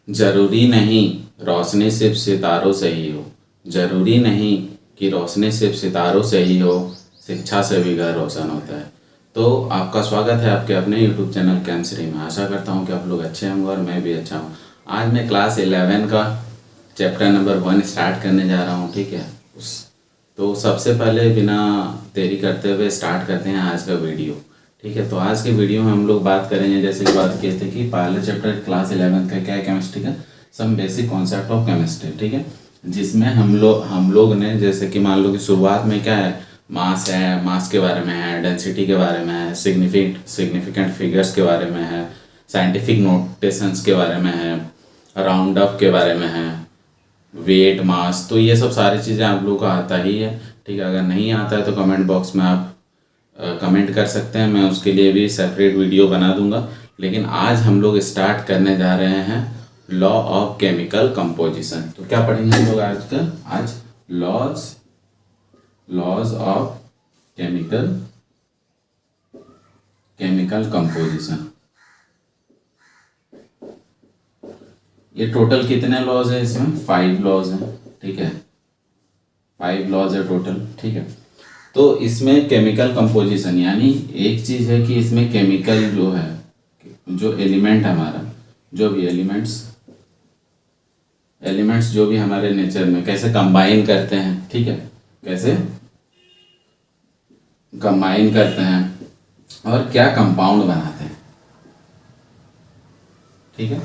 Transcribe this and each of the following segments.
जरूरी नहीं रोशनी सिर्फ सितारों से ही हो, जरूरी नहीं कि रोशनी सिर्फ सितारों से ही हो, शिक्षा से भी घर रोशन होता है। तो आपका स्वागत है आपके अपने यूट्यूब चैनल केमिस्ट्री में। आशा करता हूँ कि आप लोग अच्छे होंगे और मैं भी अच्छा हूँ। आज मैं क्लास 11 का चैप्टर नंबर 1 स्टार्ट करने जा रहा हूँ, ठीक है। तो सबसे पहले बिना देरी करते हुए स्टार्ट करते हैं आज का वीडियो, ठीक है। तो आज के वीडियो में हम लोग बात करेंगे, जैसे कि बात किए थे कि पहले चैप्टर क्लास 11 का क्या है, केमिस्ट्री का some basic concept of chemistry, ठीक है। जिसमें हम लोग ने जैसे कि मान लो कि शुरुआत में क्या है, मास है, मास के बारे में है, डेंसिटी के बारे में है, सिग्निफिकेंट फिगर्स के बारे में है, साइंटिफिक नोटेशंस के बारे में है, राउंड अप के बारे में है, वेट, मास। तो ये सब सारी चीज़ें आप लोगों को आता ही है, ठीक है। अगर नहीं आता है तो कमेंट बॉक्स में आप कमेंट कर सकते हैं, मैं उसके लिए भी सेपरेट वीडियो बना दूंगा। लेकिन आज हम लोग स्टार्ट करने जा रहे हैं लॉ ऑफ केमिकल कंपोजिशन। तो क्या पढ़ेंगे हम लोग आज लॉज ऑफ केमिकल कंपोजिशन। ये टोटल कितने लॉज है, इसमें 5 लॉज हैं, ठीक है। 5 लॉज है टोटल, ठीक है। तो इसमें केमिकल कंपोजिशन यानी एक चीज़ है कि इसमें केमिकल जो है, जो एलिमेंट हमारा, जो भी एलिमेंट्स जो भी हमारे नेचर में कैसे कंबाइन करते हैं, ठीक है, कैसे कंबाइन करते हैं और क्या कंपाउंड बनाते हैं, ठीक है।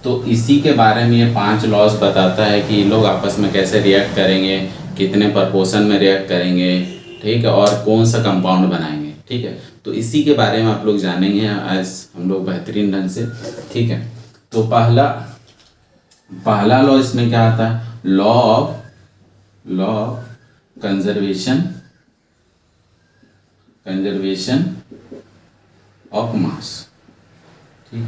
तो इसी के बारे में ये 5 लॉज बताता है कि लोग आपस में कैसे रिएक्ट करेंगे, कितने प्रपोर्शन में रिएक्ट करेंगे, ठीक है, और कौन सा कंपाउंड बनाएंगे, ठीक है। तो इसी के बारे में आप लोग जानेंगे आज हम लोग बेहतरीन ढंग से, ठीक है। तो पहला लॉ इसमें क्या आता है, लॉ ऑफ कंजर्वेशन ऑफ मास, ठीक है।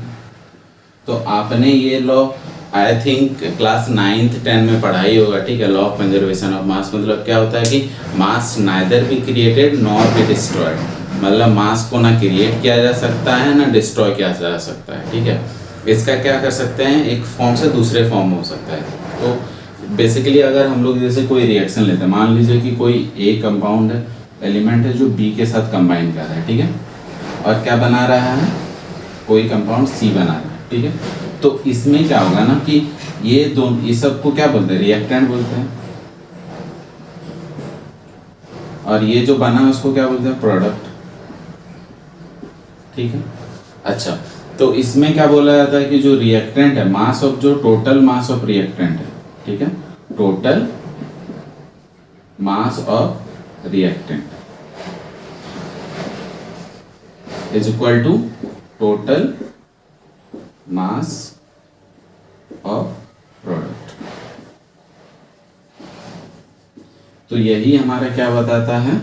तो आपने ये law I think class 9th 10 में पढ़ाई होगा, ठीक है। Law of conservation of mass मतलब क्या होता है कि mass neither be created nor be destroyed, मतलब मास को ना क्रिएट किया जा सकता है ना डिस्ट्रॉय किया जा सकता है, ठीक है। इसका क्या कर सकते हैं, एक फॉर्म से दूसरे फॉर्म में हो सकता है। तो बेसिकली अगर हम लोग जैसे कोई रिएक्शन लेते हैं, मान लीजिए कि कोई ए कंपाउंड है, एलिमेंट है जो बी के साथ कंबाइन कर रहा है, ठीक है, और क्या बना रहा है, कोई कंपाउंड सी बना रहा है, ठीक है। तो इसमें क्या होगा ना कि ये दोनों, ये सबको क्या बोलते हैं, रिएक्टेंट बोलते हैं, और ये जो बना उसको क्या बोलते हैं, प्रोडक्ट, ठीक है। अच्छा, तो इसमें क्या बोला जाता है कि जो रिएक्टेंट है, मास ऑफ, जो टोटल मास ऑफ रिएक्टेंट है, ठीक है, total mass of reactant is equal to total mass of product. तो यही हमारा क्या बताता है,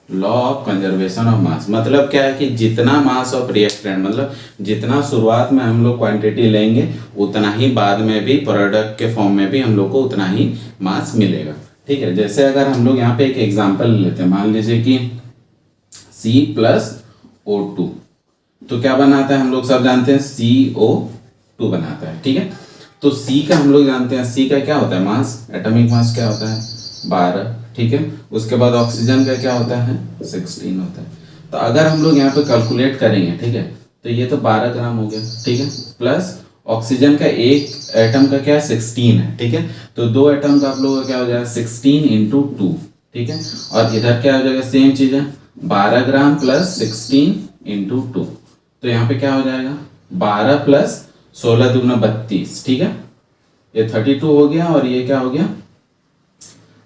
law of conservation of mass. मतलब क्या है कि जितना मास ऑफ रिएक्टेंट, मतलब जितना शुरुआत में हम लोग क्वांटिटी लेंगे उतना ही बाद में भी प्रोडक्ट के फॉर्म में भी हम लोग को उतना ही मास मिलेगा, ठीक है। जैसे अगर हम लोग यहाँ पे एक एग्जांपल लेते हैं, मान लीजिए कि C+O2, तो क्या बनाता है, हम लोग सब जानते हैं CO2 बनाता है, ठीक है। तो C का हम लोग जानते हैं, C का क्या होता है, मास, एटॉमिक मास क्या होता है 12, ठीक है। उसके बाद ऑक्सीजन का क्या होता है 16 होता है। तो अगर हम लोग यहाँ पे कैलकुलेट करेंगे, ठीक है, तो ये तो 12 ग्राम हो गया, ठीक है, प्लस ऑक्सीजन का एक एटम का क्या 16 है, ठीक है। तो 2 एटम का आप लोगों का क्या हो जाएगा 16 × 2, ठीक है। और इधर क्या हो जाएगा, सेम चीज है, 12 ग्राम प्लस 16 × 2, तो यहाँ पे क्या हो जाएगा 12 प्लस 16 दूना 32, ठीक है। ये 32 हो गया और ये क्या हो गया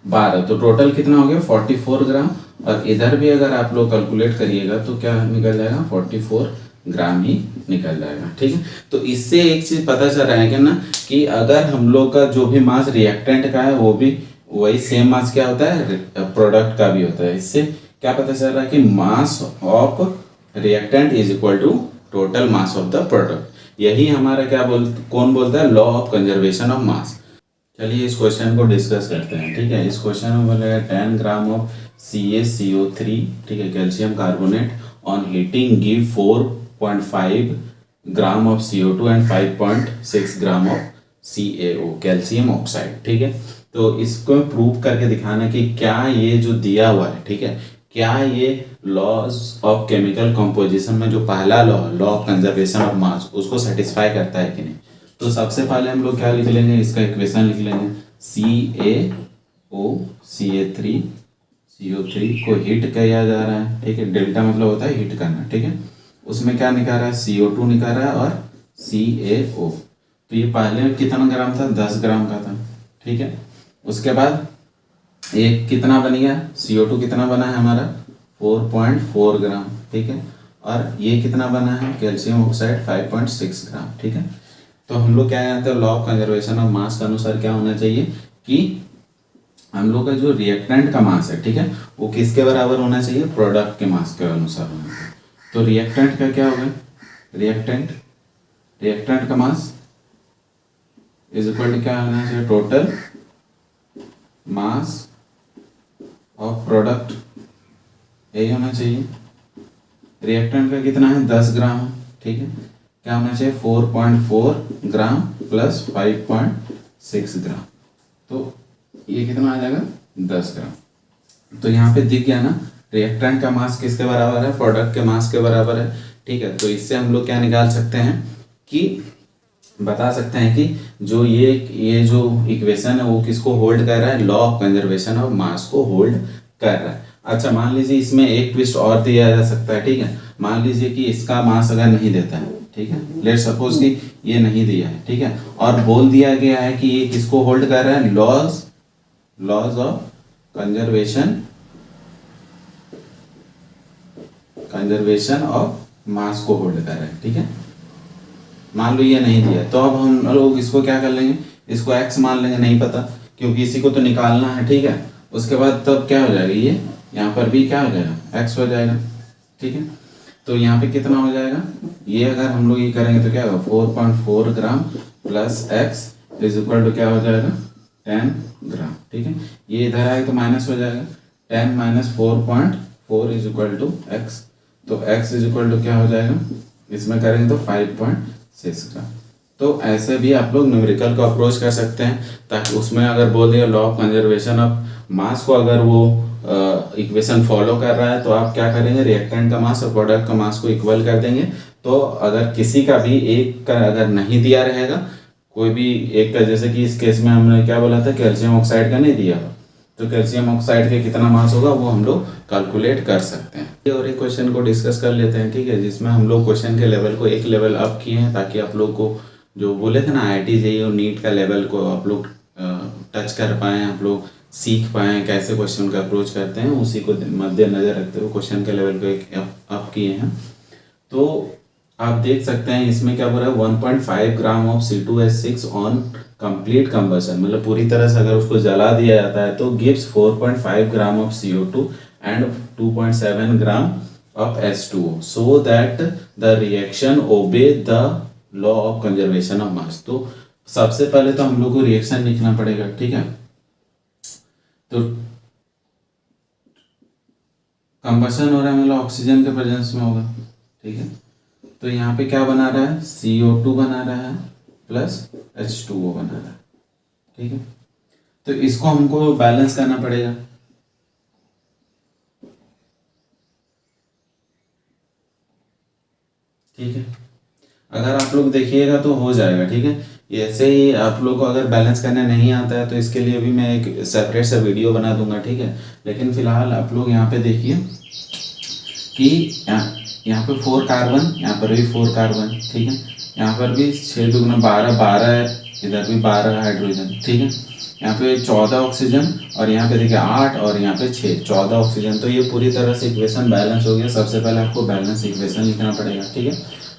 12, तो टोटल कितना हो गया 44 ग्राम। और इधर भी अगर आप लोग कैलकुलेट करिएगा तो क्या निकल जाएगा 44 ग्राम ही निकल जाएगा, ठीक है। तो इससे एक चीज पता चल रहा है कि ना, कि अगर हम लोग का जो भी मास रिएक्टेंट का है वो भी वही सेम मास क्या होता है, प्रोडक्ट का भी होता है। इससे क्या पता चल रहा है कि mass of reactant is equal to total mass of the product. यही हमारा क्या कौन बोलता है, law of conservation of mass. चलिए इस क्वेश्चन को डिस्कस करते हैं, ठीक है। इस क्वेश्चन में बोलेगा 10 ग्राम ऑफ CaCO3, ठीक है, calcium carbonate on heating give 4.5 gram of CO2 and 5.6 gram of CaO calcium oxide, ठीक है। तो इसको प्रूव करके दिखाना कि क्या ये जो दिया हुआ है, ठीक है, क्या ये लॉज ऑफ केमिकल कंपोजिशन में जो पहला लॉ ऑफ कंजर्वेशन ऑफ मास उसको सेटिस्फाई करता है कि नहीं। तो सबसे पहले हम लोग क्या लिख लेंगे, इसका इक्वेशन लिख लेंगे, CaO CO3 को हीट किया जा रहा है, ठीक है, डेल्टा मतलब होता है हीट करना, ठीक है। उसमें क्या निकल रहा है, CO2 निकल रहा है और CaO। तो ये पहले कितना ग्राम था, 10 ग्राम का था, ठीक है। उसके बाद एक कितना बन गया, CO2 कितना बना है हमारा 4.4 ग्राम, ठीक है, और ये कितना बना है कैल्शियम ऑक्साइड 5.6 ग्राम, ठीक है। तो हम लोग क्या जानते हैं, लॉ ऑफ कंजर्वेशन ऑफ मास के अनुसार क्या होना चाहिए कि हम लोग का जो रिएक्टेंट का मास है, ठीक है, वो किसके बराबर होना चाहिए, प्रोडक्ट के मास के अनुसार होना चाहिए। तो रिएक्टेंट का क्या होगा, रिएक्टेंट का मास इज इक्वल टू क्या होना चाहिए, टोटल मास ऑफ प्रोडक्ट, यही होना चाहिए। रिएक्टेंट का कितना है 10 ग्राम, ठीक है, क्या होना चाहिए 4.4 ग्राम प्लस 5.6 ग्राम, तो ये कितना आ जाएगा 10 ग्राम। तो यहाँ पे दिख गया ना, रिएक्टेंट का मास किसके बराबर है, प्रोडक्ट के मास के बराबर है, ठीक है। तो इससे हम लोग क्या निकाल सकते हैं कि बता सकते हैं कि जो ये जो इक्वेशन है वो किसको होल्ड कर रहा है, law of conservation of mass को होल्ड कर रहा है। अच्छा, मान लीजिए इसमें एक ट्विस्ट और दिया जा सकता है, ठीक है, मान लीजिए कि इसका मास अगर नहीं देता है, ठीक है, लेट्स सपोज कि ये नहीं दिया है, ठीक है, और बोल दिया गया है कि ये किसको होल्ड कर रहा है, laws of conservation of mass को होल्ड कर रहे हैं, ठीक है। मान लो ये नहीं दिया, तो अब हम लोग इसको क्या कर लेंगे, इसको x मान लेंगे, नहीं पता क्योंकि इसी को तो निकालना है, ठीक है। उसके बाद तब क्या हो जाएगा, ये यहाँ पर भी क्या हो जाएगा, x हो जाएगा, ठीक है। तो यहाँ पे कितना हो जाएगा, ये अगर हम लोग ये करेंगे तो क्या होगा 4.4 gram plus x is equal to क्या हो जाएगा 10 ग्राम, ठीक है। ये इधर आएगा तो माइनस हो जाएगा, 10 minus 4.4 is equal to x, तो x इज इक्वल टू क्या हो जाएगा, इसमें करेंगे तो 5.6 ग्राम। तो ऐसे भी आप लोग न्यूमेरिकल को अप्रोच कर सकते हैं, ताकि उसमें अगर बोल दिया law of conservation of mass को अगर वो इक्वेशन फॉलो कर रहा है तो आप क्या करेंगे, रिएक्टेंट का मास और प्रोडक्ट का मास को इक्वल कर देंगे। तो अगर किसी का भी एक का अगर नहीं दिया रहेगा, कोई भी एक का, जैसे कि इस केस में हमने क्या बोला था, कैल्शियम ऑक्साइड का नहीं दिया, तो कैल्शियम ऑक्साइड के कितना मास होगा वो हम लोग कैलकुलेट कर सकते हैं। और एक क्वेश्चन को डिस्कस कर लेते हैं, ठीक है, जिसमें हम लोग क्वेश्चन के लेवल को एक लेवल अप किए हैं, ताकि आप लोग को जो बोले थे ना IIT JEE और नीट का लेवल को आप लोग टच कर पाएँ, आप लोग सीख पाएँ कैसे क्वेश्चन का अप्रोच करते हैं, उसी को मद्देनजर रखते हुए क्वेश्चन के लेवल को एक अप किए हैं। तो आप देख सकते हैं इसमें क्या बोल रहा है, 1.5 gram of C2H6 on complete combustion, मतलब पूरी तरह से अगर उसको जला दिया जाता है तो gives 4.5 gram of CO2 and 2.7 gram of H2O, so that the reaction obey the law of conservation of मास। तो सबसे पहले तो हम लोग को रिएक्शन लिखना पड़ेगा, ठीक है। तो कंबशन हो रहा है मतलब ऑक्सीजन के प्रेजेंस में होगा, ठीक है। तो यहाँ पे क्या बना रहा है, CO2 बना रहा है प्लस H2O बना रहा है, ठीक है। तो इसको हमको बैलेंस करना पड़ेगा, ठीक है। अगर आप लोग देखिएगा तो हो जाएगा, ठीक है। ऐसे ही आप लोग को अगर बैलेंस करने नहीं आता है तो इसके लिए भी मैं एक सेपरेट सा वीडियो बना दूंगा, ठीक है। लेकिन फिलहाल आप लोग यहाँ पे देखिए कि यहाँ पे 4 कार्बन, यहाँ पर भी 4 कार्बन, ठीक है। यहाँ पर भी 6 दुगुना 12, इधर भी 12 हाइड्रोजन, ठीक है। यहाँ पे 14 ऑक्सीजन और यहाँ पे देखिए 8 और यहाँ पे 6, 14 ऑक्सीजन। तो ये पूरी तरह से इक्वेशन बैलेंस हो गया। सबसे पहले आपको बैलेंस इक्वेशन लिखना पड़ेगा, ठीक है।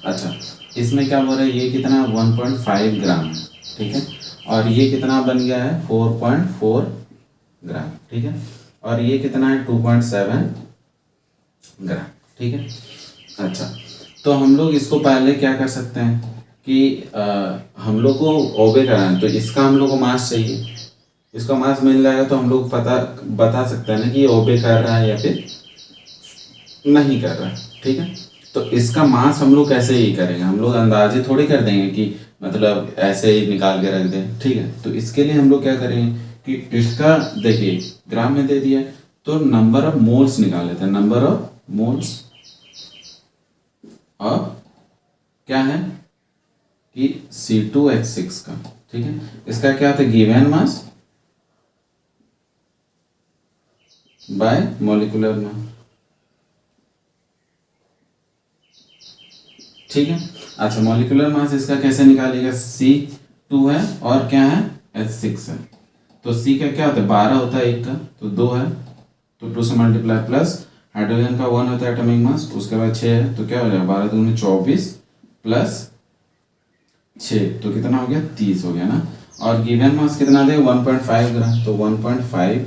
अच्छा, इसमें क्या बोल रहा है, ये कितना 1.5 ग्राम है, ठीक है, और ये कितना बन गया है 4.4 ग्राम, ठीक है, और ये कितना है 2.7 ग्राम, ठीक है। अच्छा, तो हम लोग इसको पहले क्या कर सकते हैं कि हम लोग को ओबे करना है, तो इसका हम लोग को मास चाहिए। इसका मास मिल जाएगा तो हम लोग बता सकते हैं ना कि ये ओबे कर रहा है या फिर नहीं कर रहा है, ठीक है। तो इसका मास हम लोग कैसे ही करेंगे, हम लोग अंदाजे थोड़ी कर देंगे कि मतलब ऐसे ही निकाल के रख दें, ठीक है। तो इसके लिए हम लोग क्या करेंगे कि इसका देखिए ग्राम में दे दिया तो नंबर ऑफ मोल्स निकाल लेते हैं, नंबर ऑफ मोल्स ऑफ क्या है कि C2H6 का, ठीक है। इसका क्या होता है given mass by molecular mass, ठीक है। अच्छा मॉलिक्यूलर मास इसका कैसे निकालेगा, C2 है और क्या है H6 है, तो C का क्या होता है 12 होता है, एक का तो 2 है, तो 2 से मल्टीप्लाई प्लस हाइड्रोजन का 1 होता है एटॉमिक मास, उसके बाद 6 है, तो क्या हो जाएगा 12 दूनी 24 प्लस 6 तो कितना हो गया 30 हो गया ना। और गिवन मास कितना दे 1.5 ग्राम, तो 1.5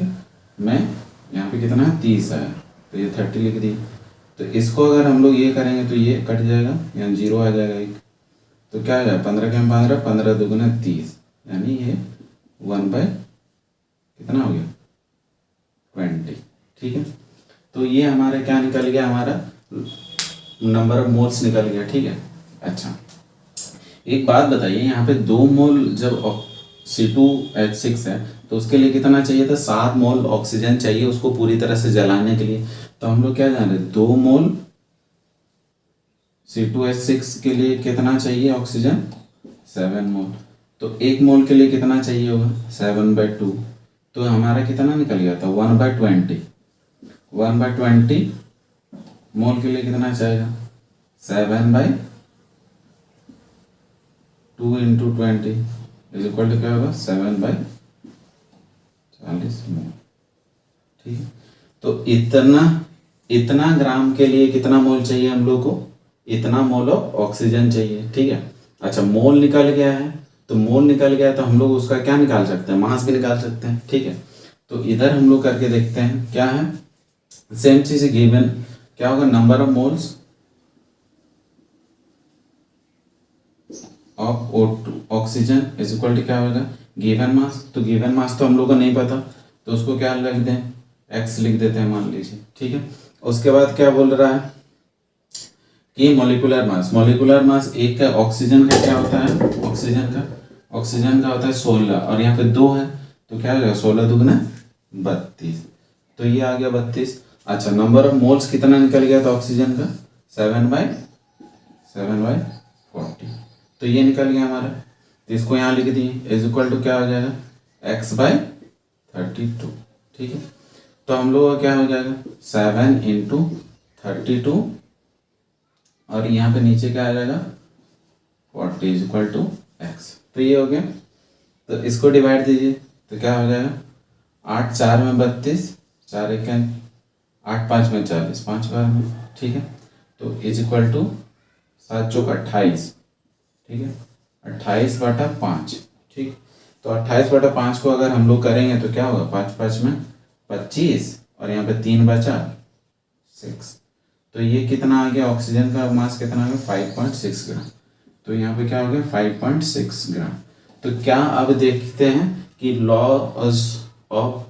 में यहाँ पे कितना है 30 है, तो ये 30 लिख दी। तो इसको अगर हम लोग ये करेंगे तो ये कट जाएगा, यहाँ 0 आ जाएगा एक, तो क्या आ जाएगा 15 के 15, 15 दुगुना 30, यानी ये 1 बाय कितना हो गया 20, ठीक है। तो ये हमारा क्या निकल गया, हमारा नंबर ऑफ मोल्स निकल गया, ठीक है। अच्छा एक बात बताइए, यहाँ पे 2 मोल जब C2H6 है तो उसके लिए कितना चाहिए था 7 मोल ऑक्सीजन चाहिए उसको पूरी तरह से जलाने के लिए। तो हम लोग क्या जान रहे 2 मोल C2H6 के लिए कितना चाहिए ऑक्सीजन 7 मोल, तो 1 मोल के लिए कितना चाहिए होगा 7/2, तो हमारा कितना निकल गया था 1/20, 1/20 मोल के लिए कितना चाहिएगा 7/2 × 20 इज इक्वल टू क्या होगा 7/40 मोल, ठीक है। तो इतना ग्राम के लिए कितना मोल चाहिए हम लोग को, इतना मोल ऑफ ऑक्सीजन चाहिए, ठीक है। अच्छा मोल निकल गया है, तो मोल निकल गया तो हम लोग उसका क्या निकाल सकते हैं मास भी निकाल सकते हैं, ठीक है। तो इधर हम लोग करके देखते हैं क्या है, सेम चीज गिवन क्या होगा number of moles of O2 oxygen is equal to क्या होगा गिवन मास, तो गिवन मास तो हम लोग को नहीं पता, तो उसको क्या लिख दें x लिख देते हैं मान लीजिए, ठीक है। उसके बाद क्या बोल रहा है कि मॉलिक्यूलर मास एक का ऑक्सीजन का क्या होता है ऑक्सीजन का होता है 16 और यहाँ पे 2 है, तो क्या हो जाएगा 16 दुगना 32, तो ये आ गया 32। अच्छा नंबर ऑफ मोल्स कितना निकल गया था ऑक्सीजन का 7/40, तो ये निकल गया हमारा, तो इसको यहाँ लिख दिए इज इक्वल टू क्या हो जाएगा x/32, ठीक है। तो हम लोग का क्या हो जाएगा 7 × 32 और यहाँ पे नीचे क्या आ जाएगा 40 इज इक्वल टू x, तो ये हो गया। तो इसको डिवाइड दीजिए तो क्या हो जाएगा 8 4 में 32, 4 1 8 5 में 40, 5 बार में, ठीक है। तो इज इक्वल टू 7 चौक 28, ठीक है 28/5, ठीक। तो 28/5 को अगर हम लोग करेंगे तो क्या होगा 5 5 में 25 और यहाँ पे 3 बचा 6, तो ये कितना आ गया ऑक्सीजन का मास कितना आ गया 5.6 ग्राम, तो यहाँ पे क्या हो गया 5.6 ग्राम। तो क्या अब देखते हैं कि law of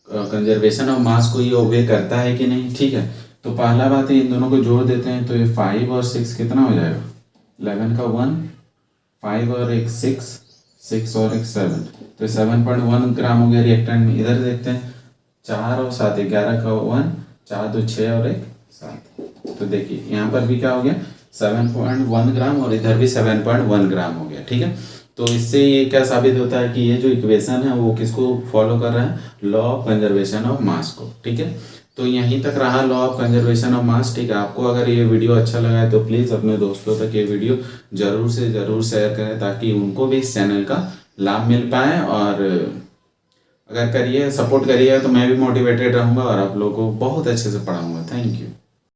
conservation of mass को ये ओबे करता है कि नहीं, ठीक है। तो पहला बात है इन दोनों को जोड़ देते हैं, तो ये 5 और 6 कितना हो जाएगा 11 का 1, 5 और एक 6, 6 और एक 7, तो 7.1 ग्राम हो गया रिएक्टेंट में। इधर देखते हैं 4 और 7 11 का 1, 4 2 6 और एक 7, तो देखिए यहाँ पर भी क्या हो गया 7.1 ग्राम और इधर भी 7.1 ग्राम हो गया, ठीक है। तो इससे ये क्या साबित होता है कि ये जो इक्वेशन है वो किसको फॉलो कर रहा है law of conservation of mass को, ठीक है। तो यहीं तक रहा लॉ ऑफ कंजर्वेशन ऑफ मास, ठीक है। आपको अगर ये वीडियो अच्छा लगा है तो प्लीज़ अपने दोस्तों तक ये वीडियो ज़रूर से ज़रूर शेयर करें ताकि उनको भी इस चैनल का लाभ मिल पाए, और अगर करिए सपोर्ट करिए तो मैं भी मोटिवेटेड रहूँगा और आप लोगों को बहुत अच्छे से पढ़ाऊँगा। Thank you.